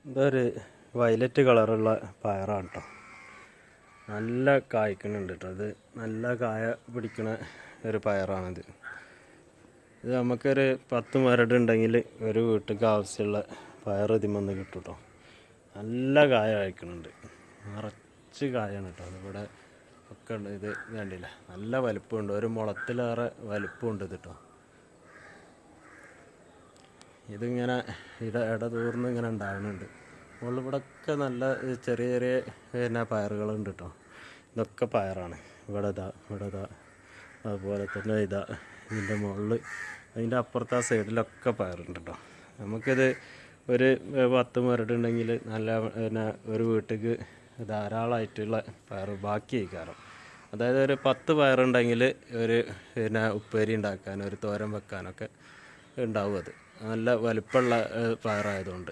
ഇതൊരു വയലറ്റ് കളറുള്ള പയറാണ് കേട്ടോ. നല്ല കായ്ക്കുന്നുണ്ട് കേട്ടോ. ഇത് നല്ല കായ പിടിക്കണ ഒരു പയറാണിത്. ഇത് നമുക്കൊരു 10 മരടുണ്ടെങ്കിൽ ഒരു വീട്ടിലേക്ക് ആവശ്യമുള്ള പയർ ഇതിമെന്ന് കിട്ടും കേട്ടോ. നല്ല കായ കായ്ക്കുന്നുണ്ട്, നിറച്ച് കായാണ് കേട്ടോ. അതിവിടെ ഒക്കെ ഉണ്ട്. ഇത് കണ്ടില്ല, നല്ല വലിപ്പമുണ്ട്, ഒരു മുളത്തിലേറെ വലിപ്പമുണ്ട് ഇത് കേട്ടോ. ഇതിങ്ങനെ ഇടതൂർന്ന് ഇങ്ങനെ ഉണ്ടാകുന്നുണ്ട്. ഇവിടെ ഒക്കെ നല്ല ചെറിയ ചെറിയ പിന്നെ പയറുകളുണ്ട് കേട്ടോ. ഇതൊക്കെ പയറാണ്. ഇവിടെ ഇതാ അതുപോലെ തന്നെ ഇതിൻ്റെ മുകളിൽ അതിൻ്റെ അപ്പുറത്തെ ആ സൈഡിലൊക്കെ പയറുണ്ട് കേട്ടോ. നമുക്കിത് ഒരു 10 മരടുണ്ടെങ്കിൽ നല്ല പിന്നെ ഒരു വീട്ടിലേക്ക് ധാരാളമായിട്ടുള്ള പയർ ബാക്കി കാരണം. അതായത് ഒരു 10 പയറുണ്ടെങ്കിൽ ഒരു പിന്നെ ഉപ്പേരി ഉണ്ടാക്കാൻ, ഒരു തോരൻ വെക്കാനൊക്കെ ഉണ്ടാവും. അത് നല്ല വലിപ്പമുള്ള പയറായതുകൊണ്ട്